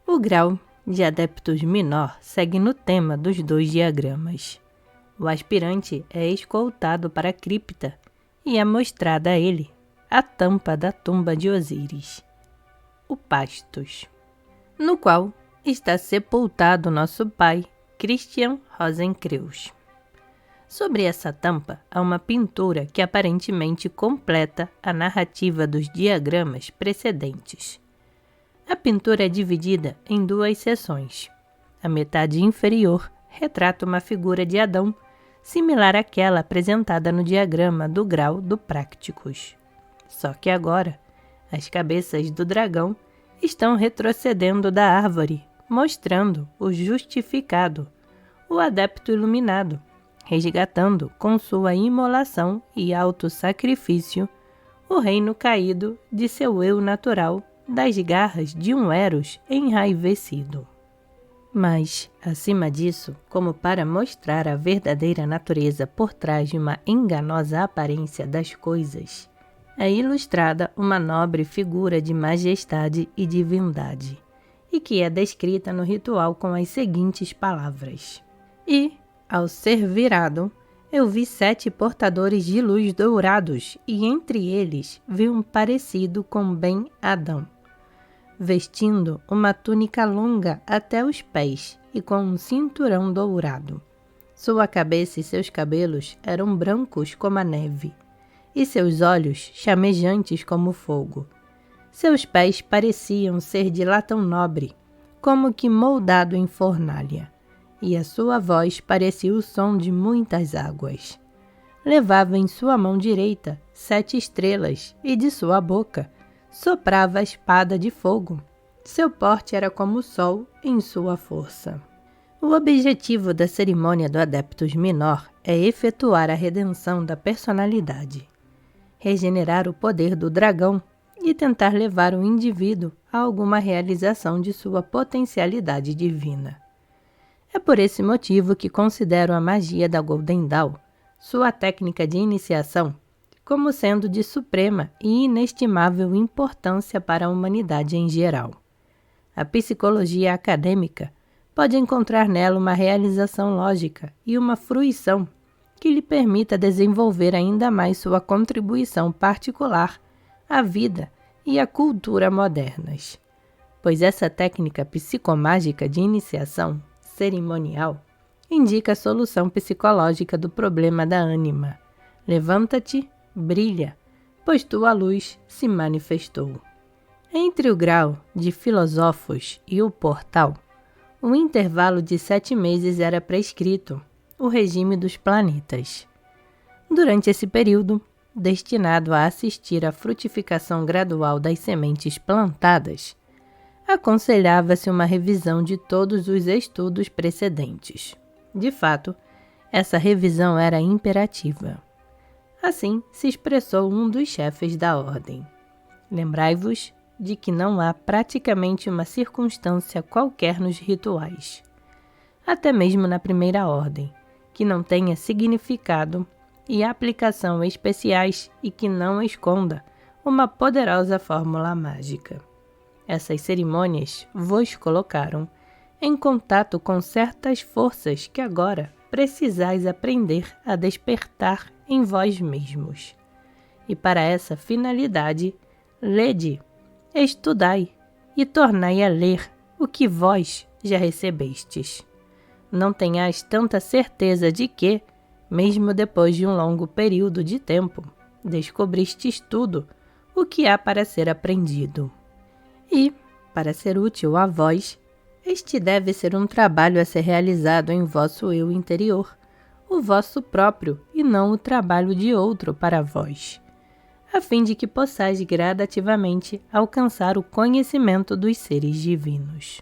O grau de Adeptus Minor segue no tema dos 2 diagramas. O aspirante é escoltado para a cripta e é mostrada a ele a tampa da tumba de Osíris, o Pastos, no qual está sepultado nosso pai, Christian Rosenkreuz. Sobre essa tampa há uma pintura que aparentemente completa a narrativa dos diagramas precedentes. A pintura é dividida em 2 seções. A metade inferior retrata uma figura de Adão, similar àquela apresentada no diagrama do grau do Prácticos. Só que agora, as cabeças do dragão estão retrocedendo da árvore, mostrando o justificado, o adepto iluminado, resgatando com sua imolação e autossacrifício o reino caído de seu eu natural das garras de um Eros enraivecido. Mas, acima disso, como para mostrar a verdadeira natureza por trás de uma enganosa aparência das coisas, é ilustrada uma nobre figura de majestade e divindade, e que é descrita no ritual com as seguintes palavras: E, ao ser virado, eu vi 7 portadores de luz dourados, e entre eles vi um parecido com Ben-Adão, vestindo uma túnica longa até os pés e com um cinturão dourado. Sua cabeça e seus cabelos eram brancos como a neve, e seus olhos chamejantes como fogo. Seus pés pareciam ser de latão nobre, como que moldado em fornalha, e a sua voz parecia o som de muitas águas. Levava em sua mão direita 7 estrelas, e de sua boca soprava a espada de fogo. Seu porte era como o sol em sua força. O objetivo da cerimônia do Adeptus Minor é efetuar a redenção da personalidade, regenerar o poder do dragão e tentar levar o indivíduo a alguma realização de sua potencialidade divina. É por esse motivo que considero a magia da Golden Dawn, sua técnica de iniciação, como sendo de suprema e inestimável importância para a humanidade em geral. A psicologia acadêmica pode encontrar nela uma realização lógica e uma fruição que lhe permita desenvolver ainda mais sua contribuição particular à vida e à cultura modernas. Pois essa técnica psicomágica de iniciação cerimonial indica a solução psicológica do problema da ânima. Levanta-te, brilha, pois tua luz se manifestou. Entre o grau de Filosofos e o portal, um intervalo de 7 meses era prescrito, o regime dos planetas. Durante esse período, destinado a assistir à frutificação gradual das sementes plantadas, aconselhava-se uma revisão de todos os estudos precedentes. De fato, essa revisão era imperativa. Assim se expressou um dos chefes da ordem. Lembrai-vos de que não há praticamente uma circunstância qualquer nos rituais, até mesmo na primeira ordem, que não tenha significado e aplicação especiais e que não esconda uma poderosa fórmula mágica. Essas cerimônias vos colocaram em contato com certas forças que agora precisais aprender a despertar em vós mesmos. E para essa finalidade, lede, estudai e tornai a ler o que vós já recebestes. Não tenhais tanta certeza de que, mesmo depois de um longo período de tempo, descobristes tudo o que há para ser aprendido. E, para ser útil a vós, este deve ser um trabalho a ser realizado em vosso eu interior, o vosso próprio e não o trabalho de outro para vós, a fim de que possais gradativamente alcançar o conhecimento dos seres divinos.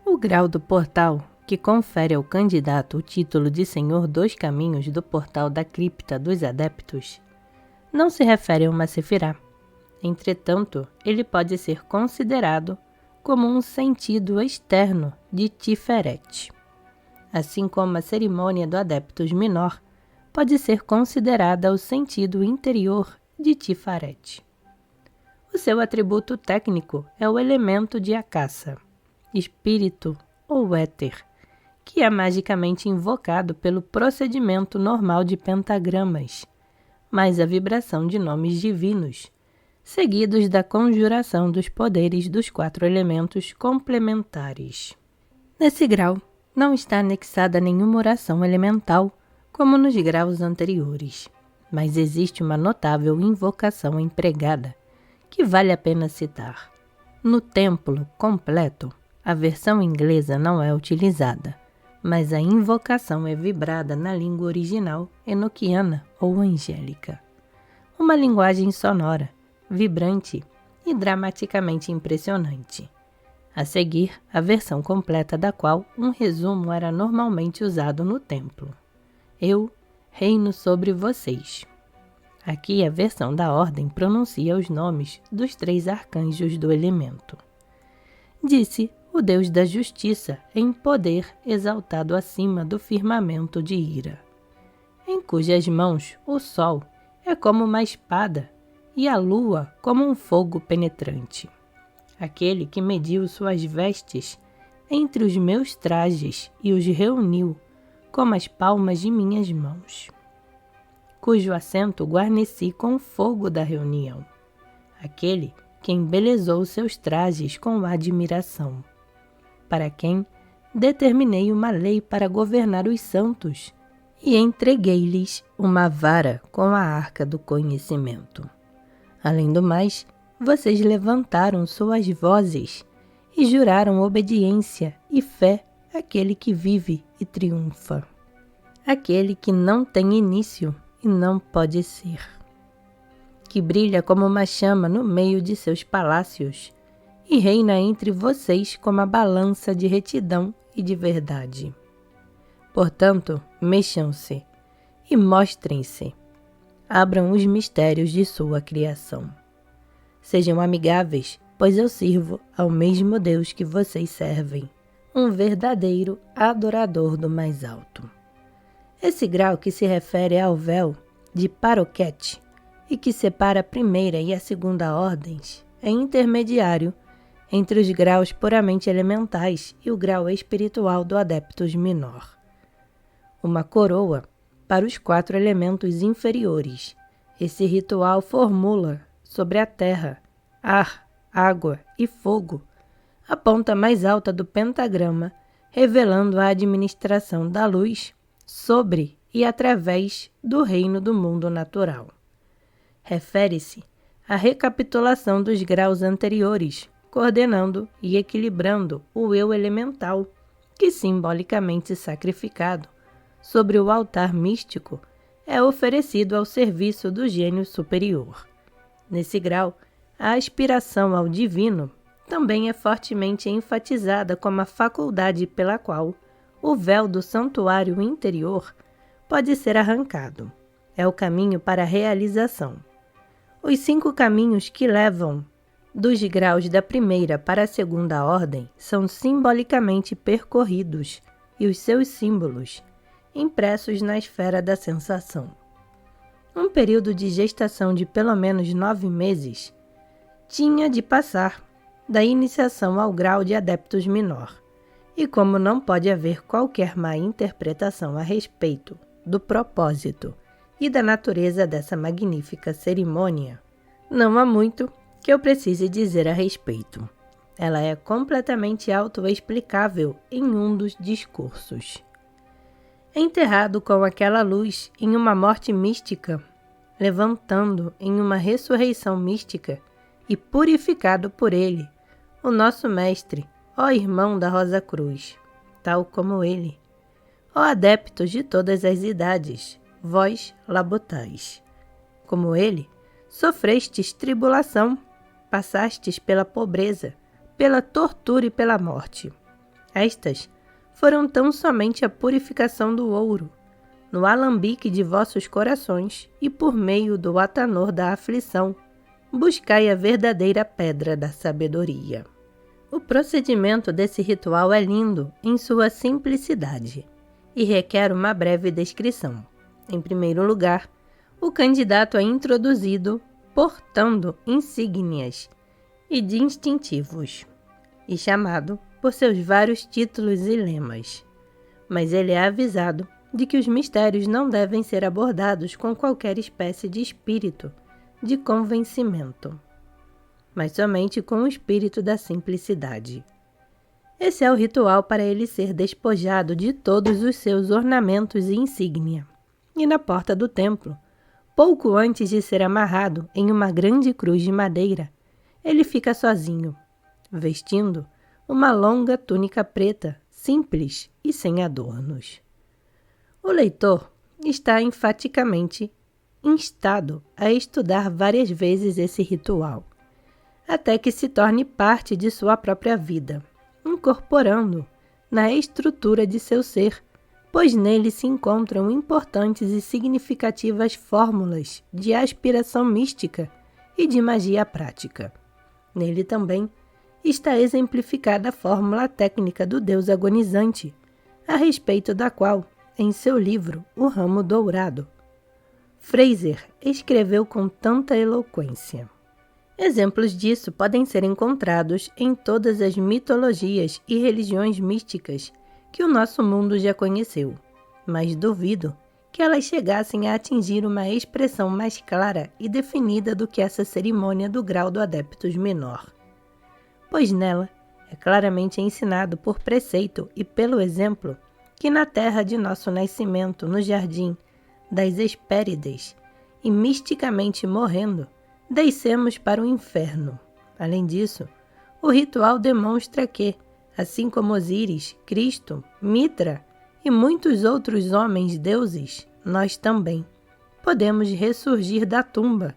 O grau do portal, que confere ao candidato o título de Senhor dos Caminhos do Portal da Cripta dos Adeptos, não se refere a uma sefirá. Entretanto, ele pode ser considerado como um sentido externo de Tiferet. Assim como a cerimônia do Adeptus Minor pode ser considerada o sentido interior de Tifaret. O seu atributo técnico é o elemento de Akasa, espírito ou éter, que é magicamente invocado pelo procedimento normal de pentagramas, mais a vibração de nomes divinos, seguidos da conjuração dos poderes dos 4 elementos complementares. Nesse grau, não está anexada nenhuma oração elemental, como nos graus anteriores, mas existe uma notável invocação empregada, que vale a pena citar. No templo completo, a versão inglesa não é utilizada, mas a invocação é vibrada na língua original enoquiana ou angélica. Uma linguagem sonora, vibrante e dramaticamente impressionante. A seguir, a versão completa da qual um resumo era normalmente usado no templo. Eu reino sobre vocês. Aqui a versão da ordem pronuncia os nomes dos 3 arcanjos do elemento. Disse o Deus da justiça em poder exaltado acima do firmamento de ira, em cujas mãos o sol é como uma espada e a lua como um fogo penetrante. Aquele que mediu suas vestes entre os meus trajes e os reuniu como as palmas de minhas mãos, cujo assento guarneci com o fogo da reunião. Aquele que embelezou seus trajes com admiração, para quem determinei uma lei para governar os santos e entreguei-lhes uma vara com a arca do conhecimento. Além do mais, vocês levantaram suas vozes e juraram obediência e fé àquele que vive e triunfa, aquele que não tem início e não pode ser, que brilha como uma chama no meio de seus palácios e reina entre vocês como a balança de retidão e de verdade. Portanto, mexam-se e mostrem-se. Abram os mistérios de sua criação. Sejam amigáveis, pois eu sirvo ao mesmo Deus que vocês servem, um verdadeiro adorador do mais alto. Esse grau que se refere ao véu de Paroquete e que separa a primeira e a segunda ordens é intermediário entre os graus puramente elementais e o grau espiritual do Adeptus Minor. Uma coroa para os 4 elementos inferiores. Esse ritual formula sobre a terra, ar, água e fogo a ponta mais alta do pentagrama, revelando a administração da luz sobre e através do reino do mundo natural. Refere-se à recapitulação dos graus anteriores, coordenando e equilibrando o eu elemental, que simbolicamente sacrificado sobre o altar místico é oferecido ao serviço do gênio superior. Nesse grau, a aspiração ao divino também é fortemente enfatizada como a faculdade pela qual o véu do santuário interior pode ser arrancado. É o caminho para a realização. Os 5 caminhos que levam dos graus da primeira para a segunda ordem são simbolicamente percorridos e os seus símbolos impressos na esfera da sensação. Um período de gestação de pelo menos 9 meses tinha de passar da iniciação ao grau de Adeptus Minor, e como não pode haver qualquer má interpretação a respeito do propósito e da natureza dessa magnífica cerimônia, não há muito que eu precise dizer a respeito. Ela é completamente autoexplicável em um dos discursos. Enterrado com aquela luz em uma morte mística, levantando em uma ressurreição mística e purificado por ele, o nosso mestre, ó irmão da Rosa Cruz, tal como ele, ó adeptos de todas as idades, vós labotais. Como ele, sofrestes tribulação, passastes pela pobreza, pela tortura e pela morte. Estas foram tão somente a purificação do ouro, no alambique de vossos corações e por meio do atanor da aflição, buscai a verdadeira pedra da sabedoria. O procedimento desse ritual é lindo em sua simplicidade e requer uma breve descrição. Em primeiro lugar, o candidato é introduzido portando insígnias e distintivos, e chamado por seus vários títulos e lemas. Mas ele é avisado de que os mistérios não devem ser abordados com qualquer espécie de espírito de convencimento, mas somente com o espírito da simplicidade. Esse é o ritual para ele ser despojado de todos os seus ornamentos e insígnia. E na porta do templo, pouco antes de ser amarrado em uma grande cruz de madeira, ele fica sozinho, vestindo uma longa túnica preta, simples e sem adornos. O leitor está enfaticamente instado a estudar várias vezes esse ritual, até que se torne parte de sua própria vida, incorporando na estrutura de seu ser, pois nele se encontram importantes e significativas fórmulas de aspiração mística e de magia prática. Nele também está exemplificada a fórmula técnica do Deus agonizante, a respeito da qual, em seu livro O Ramo Dourado, Frazer escreveu com tanta eloquência. Exemplos disso podem ser encontrados em todas as mitologias e religiões místicas que o nosso mundo já conheceu, mas duvido que elas chegassem a atingir uma expressão mais clara e definida do que essa cerimônia do grau do Adeptus Menor, pois nela é claramente ensinado por preceito e pelo exemplo que na terra de nosso nascimento, no jardim das Hespérides, e misticamente morrendo, descemos para o inferno. Além disso, o ritual demonstra que, assim como Osíris, Cristo, Mitra e muitos outros homens deuses, nós também podemos ressurgir da tumba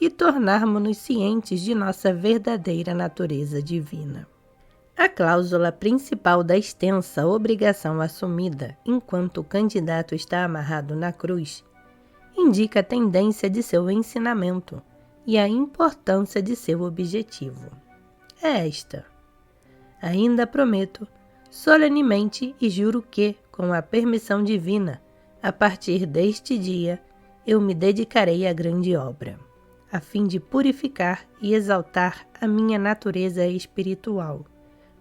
e tornarmos-nos cientes de nossa verdadeira natureza divina. A cláusula principal da extensa obrigação assumida enquanto o candidato está amarrado na cruz indica a tendência de seu ensinamento e a importância de seu objetivo. É esta: ainda prometo, solenemente e juro que, com a permissão divina, a partir deste dia, eu me dedicarei à grande obra, a fim de purificar e exaltar a minha natureza espiritual,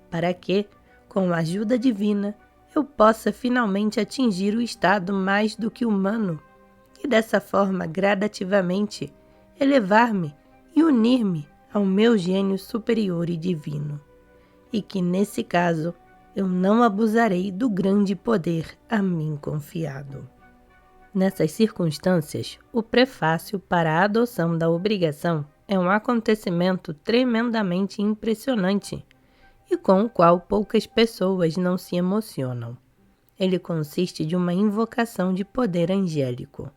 para que, com a ajuda divina, eu possa finalmente atingir o estado mais do que humano e, dessa forma, gradativamente, elevar-me e unir-me ao meu gênio superior e divino, e que, nesse caso, eu não abusarei do grande poder a mim confiado. Nessas circunstâncias, o prefácio para a adoção da obrigação é um acontecimento tremendamente impressionante e com o qual poucas pessoas não se emocionam. Ele consiste de uma invocação de poder angélico.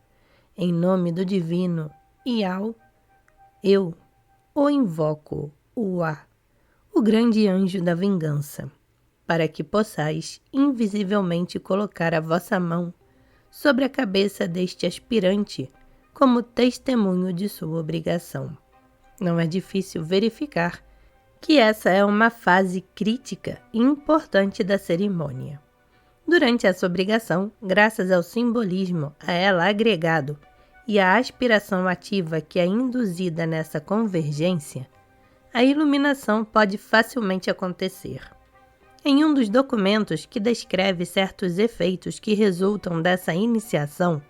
Em nome do divino Iau, eu o invoco, o grande anjo da vingança, para que possais invisivelmente colocar a vossa mão sobre a cabeça deste aspirante como testemunho de sua obrigação. Não é difícil verificar que essa é uma fase crítica e importante da cerimônia. Durante essa obrigação, graças ao simbolismo a ela agregado e à aspiração ativa que é induzida nessa convergência, a iluminação pode facilmente acontecer. Em um dos documentos que descreve certos efeitos que resultam dessa iniciação,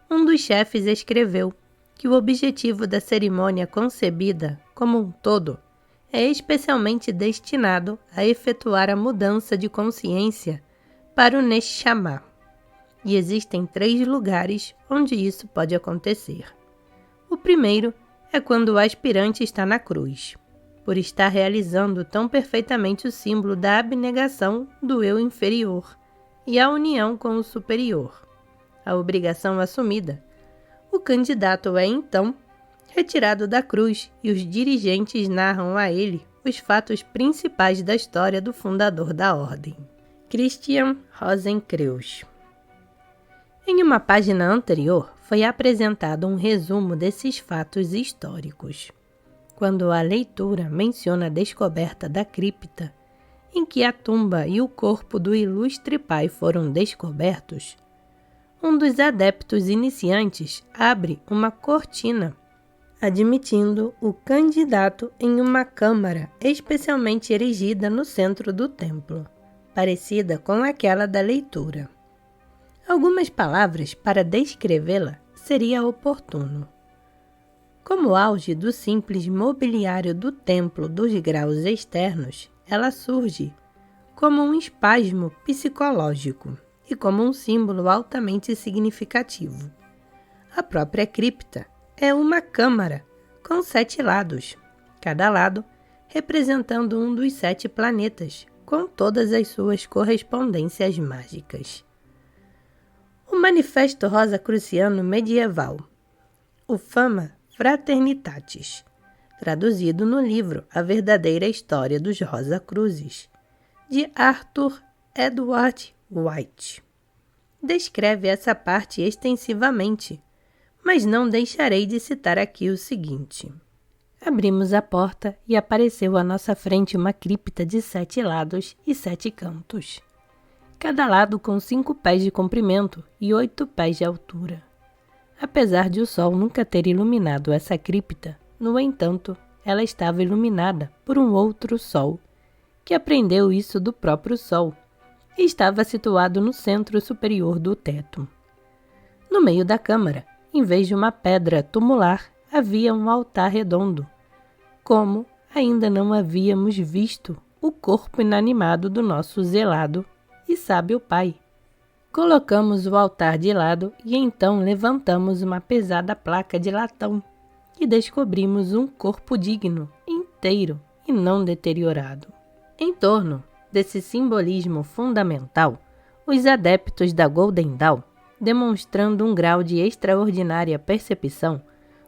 um dos chefes escreveu que o objetivo da cerimônia concebida, como um todo, é especialmente destinado a efetuar a mudança de consciência para o Neshama. E existem 3 lugares onde isso pode acontecer. O primeiro é quando o aspirante está na cruz, por estar realizando tão perfeitamente o símbolo da abnegação do eu inferior e a união com o superior, a obrigação assumida. O candidato é, então, retirado da cruz e os dirigentes narram a ele os fatos principais da história do fundador da ordem, Christian Rosenkreuz. Em uma página anterior, foi apresentado um resumo desses fatos históricos. Quando a leitura menciona a descoberta da cripta, em que a tumba e o corpo do ilustre pai foram descobertos, um dos adeptos iniciantes abre uma cortina admitindo o candidato em uma câmara especialmente erigida no centro do templo, parecida com aquela da leitura. Algumas palavras para descrevê-la seria oportuno. Como auge do simples mobiliário do templo dos graus externos, ela surge como um espasmo psicológico e como um símbolo altamente significativo. A própria cripta é uma câmara com 7 lados, cada lado representando um dos 7 planetas, com todas as suas correspondências mágicas. O Manifesto Rosacruciano medieval, o Fama Fraternitatis, traduzido no livro A Verdadeira História dos Rosacruzes, de Arthur Edward White, descreve essa parte extensivamente, mas não deixarei de citar aqui o seguinte. Abrimos a porta e apareceu à nossa frente uma cripta de 7 lados e 7 cantos, cada lado com 5 pés de comprimento e 8 pés de altura. Apesar de o sol nunca ter iluminado essa cripta, no entanto, ela estava iluminada por um outro sol, que aprendeu isso do próprio sol, e estava situado no centro superior do teto. No meio da câmara, em vez de uma pedra tumular, havia um altar redondo, como ainda não havíamos visto o corpo inanimado do nosso zelado e sábio pai. Colocamos o altar de lado e então levantamos uma pesada placa de latão e descobrimos um corpo digno, inteiro e não deteriorado. Em torno desse simbolismo fundamental, os adeptos da Golden Dawn, demonstrando um grau de extraordinária percepção,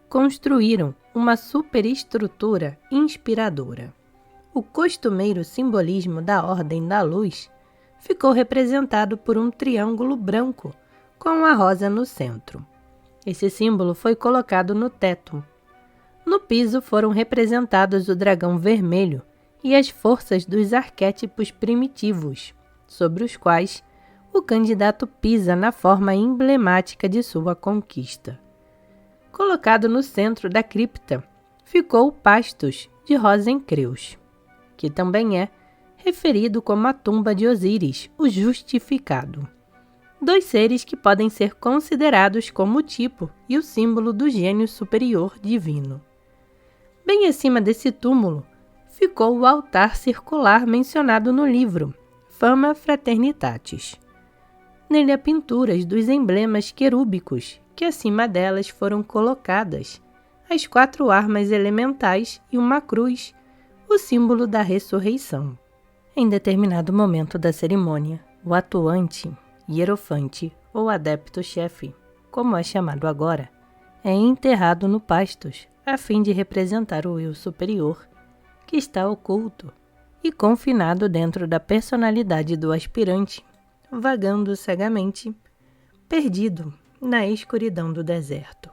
construíram uma superestrutura inspiradora. O costumeiro simbolismo da Ordem da Luz ficou representado por um triângulo branco com a rosa no centro. Esse símbolo foi colocado no teto. No piso foram representados o dragão vermelho e as forças dos arquétipos primitivos, sobre os quais o candidato pisa na forma emblemática de sua conquista. Colocado no centro da cripta, ficou o Pastos de Rosencreus, que também é referido como a tumba de Osíris, o Justificado. 2 seres que podem ser considerados como o tipo e o símbolo do gênio superior divino. Bem acima desse túmulo, ficou o altar circular mencionado no livro, Fama Fraternitatis. Nele há pinturas dos emblemas querúbicos, que acima delas foram colocadas as 4 armas elementais e uma cruz, o símbolo da ressurreição. Em determinado momento da cerimônia, o atuante, hierofante ou adepto-chefe, como é chamado agora, é enterrado no Pastos, a fim de representar o eu superior, que está oculto e confinado dentro da personalidade do aspirante, vagando cegamente, perdido na escuridão do deserto.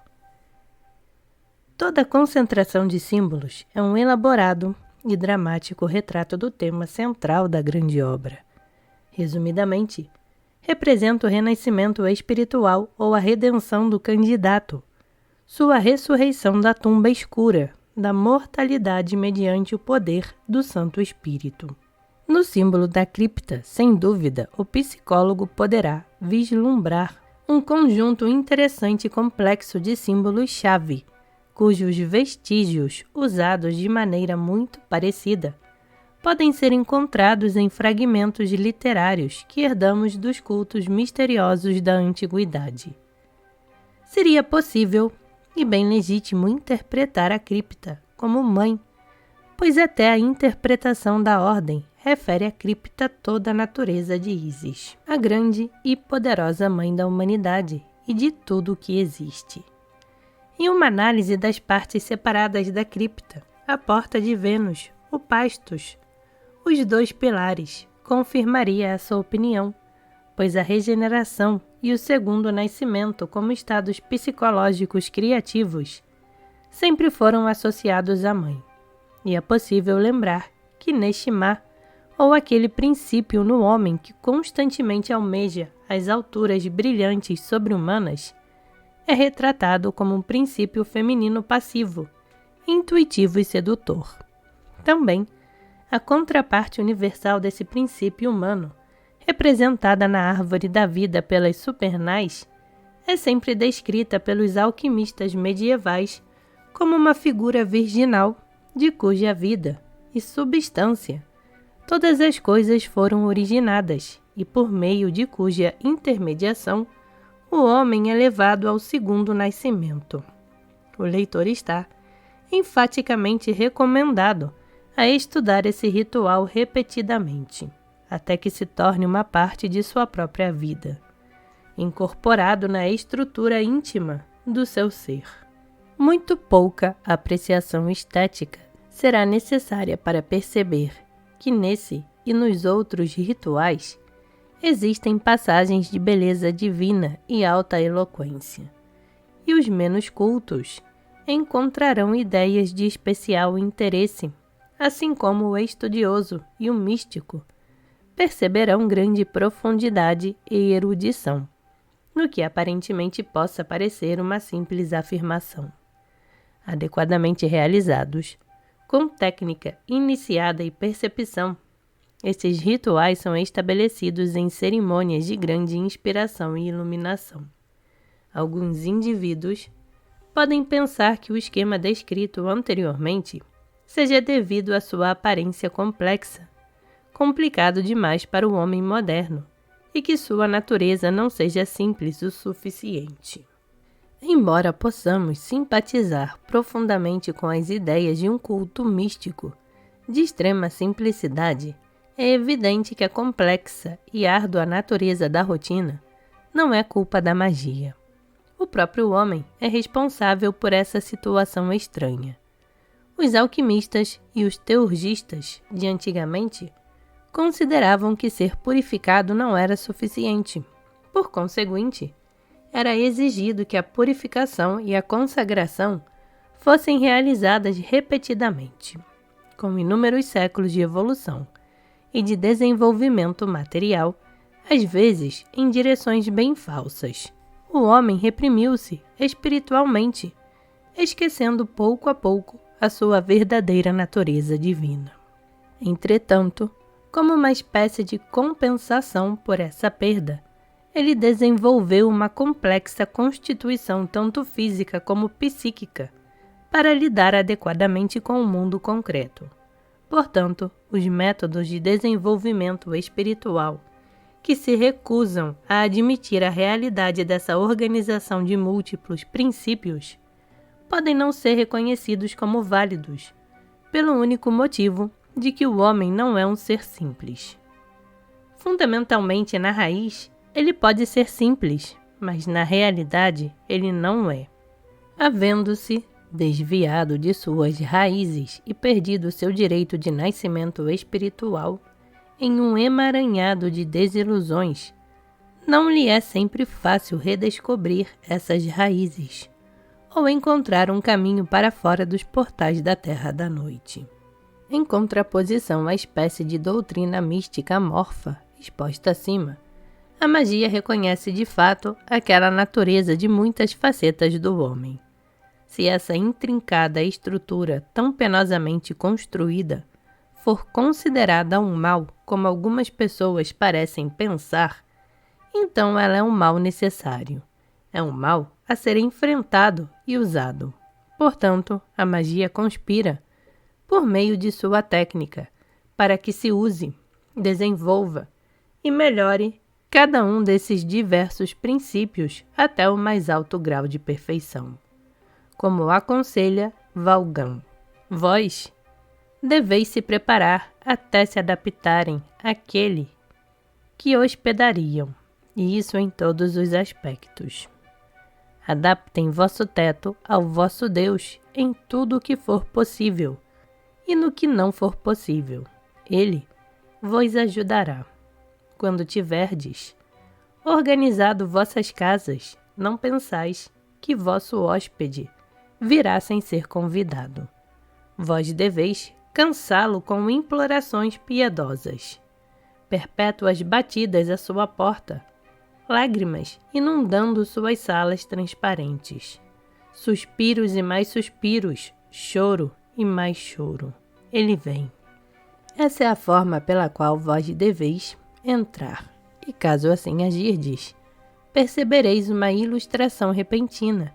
Toda concentração de símbolos é um elaborado e dramático retrato do tema central da grande obra. Resumidamente, representa o renascimento espiritual ou a redenção do candidato, sua ressurreição da tumba escura, da mortalidade mediante o poder do Santo Espírito. No símbolo da cripta, sem dúvida, o psicólogo poderá vislumbrar um conjunto interessante e complexo de símbolos-chave, cujos vestígios, usados de maneira muito parecida, podem ser encontrados em fragmentos literários que herdamos dos cultos misteriosos da antiguidade. Seria possível e bem legítimo interpretar a cripta como mãe, pois até a interpretação da ordem refere à cripta toda a natureza de Ísis, a grande e poderosa mãe da humanidade e de tudo o que existe. Em uma análise das partes separadas da cripta, a porta de Vênus, o Pastos, os 2 pilares, confirmaria essa opinião, pois a regeneração e o segundo nascimento como estados psicológicos criativos sempre foram associados à mãe. E é possível lembrar que Neshimá, ou aquele princípio no homem que constantemente almeja as alturas brilhantes sobre-humanas, é retratado como um princípio feminino passivo, intuitivo e sedutor. Também, a contraparte universal desse princípio humano, representada na árvore da vida pelas supernais, é sempre descrita pelos alquimistas medievais como uma figura virginal de cuja vida e substância todas as coisas foram originadas e por meio de cuja intermediação o homem é levado ao segundo nascimento. O leitor está enfaticamente recomendado a estudar esse ritual repetidamente, até que se torne uma parte de sua própria vida, incorporado na estrutura íntima do seu ser. Muito pouca apreciação estética será necessária para perceber que nesse e nos outros rituais existem passagens de beleza divina e alta eloquência, e os menos cultos encontrarão ideias de especial interesse, assim como o estudioso e o místico perceberão grande profundidade e erudição, no que aparentemente possa parecer uma simples afirmação. Adequadamente realizados, com técnica iniciada e percepção, esses rituais são estabelecidos em cerimônias de grande inspiração e iluminação. Alguns indivíduos podem pensar que o esquema descrito anteriormente seja devido à sua aparência complexa, complicado demais para o homem moderno, e que sua natureza não seja simples o suficiente. Embora possamos simpatizar profundamente com as ideias de um culto místico de extrema simplicidade, é evidente que a complexa e árdua natureza da rotina não é culpa da magia. O próprio homem é responsável por essa situação estranha. Os alquimistas e os teurgistas de antigamente consideravam que ser purificado não era suficiente. Por conseguinte, era exigido que a purificação e a consagração fossem realizadas repetidamente, com inúmeros séculos de evolução e de desenvolvimento material, às vezes em direções bem falsas. O homem reprimiu-se espiritualmente, esquecendo pouco a pouco a sua verdadeira natureza divina. Entretanto, como uma espécie de compensação por essa perda, ele desenvolveu uma complexa constituição tanto física como psíquica para lidar adequadamente com o mundo concreto. Portanto, os métodos de desenvolvimento espiritual que se recusam a admitir a realidade dessa organização de múltiplos princípios podem não ser reconhecidos como válidos, pelo único motivo de que o homem não é um ser simples. Fundamentalmente, na raiz, ele pode ser simples, mas na realidade ele não é. Havendo-se desviado de suas raízes e perdido seu direito de nascimento espiritual em um emaranhado de desilusões, não lhe é sempre fácil redescobrir essas raízes ou encontrar um caminho para fora dos portais da Terra da Noite. Em contraposição à espécie de doutrina mística amorfa exposta acima, a magia reconhece de fato aquela natureza de muitas facetas do homem. Se essa intrincada estrutura tão penosamente construída for considerada um mal, como algumas pessoas parecem pensar, então ela é um mal necessário. É um mal a ser enfrentado e usado. Portanto, a magia conspira, por meio de sua técnica, para que se use, desenvolva e melhore cada um desses diversos princípios até o mais alto grau de perfeição. Como aconselha Vaughan, vós deveis se preparar até se adaptarem àquele que hospedariam, e isso em todos os aspectos. Adaptem vosso teto ao vosso Deus em tudo o que for possível, e no que não for possível, ele vos ajudará. Quando tiverdes organizado vossas casas, não pensais que vosso hóspede virá sem ser convidado. Vós deveis cansá-lo com implorações piedosas, perpétuas batidas à sua porta, lágrimas inundando suas salas transparentes. Suspiros e mais suspiros, choro e mais choro. Ele vem. Essa é a forma pela qual vós deveis entrar. E caso assim agirdes, percebereis uma ilustração repentina,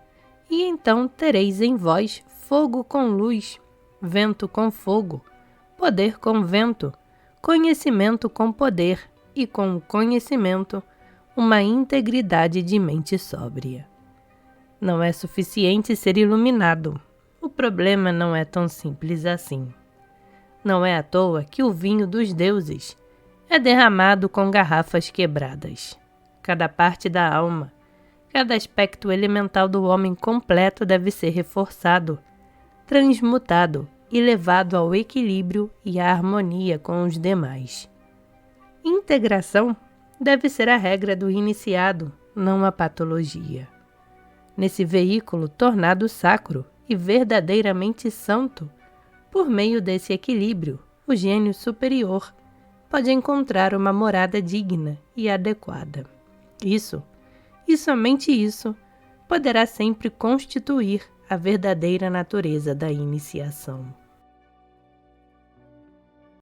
e então tereis em vós fogo com luz, vento com fogo, poder com vento, conhecimento com poder, e com o conhecimento, uma integridade de mente sóbria. Não é suficiente ser iluminado. O problema não é tão simples assim. Não é à toa que o vinho dos deuses é derramado com garrafas quebradas. Cada parte da alma, cada aspecto elemental do homem completo deve ser reforçado, transmutado e levado ao equilíbrio e à harmonia com os demais. Integração deve ser a regra do iniciado, não a patologia. Nesse veículo tornado sacro e verdadeiramente santo, por meio desse equilíbrio, o gênio superior pode encontrar uma morada digna e adequada. Isso, e somente isso, poderá sempre constituir a verdadeira natureza da iniciação.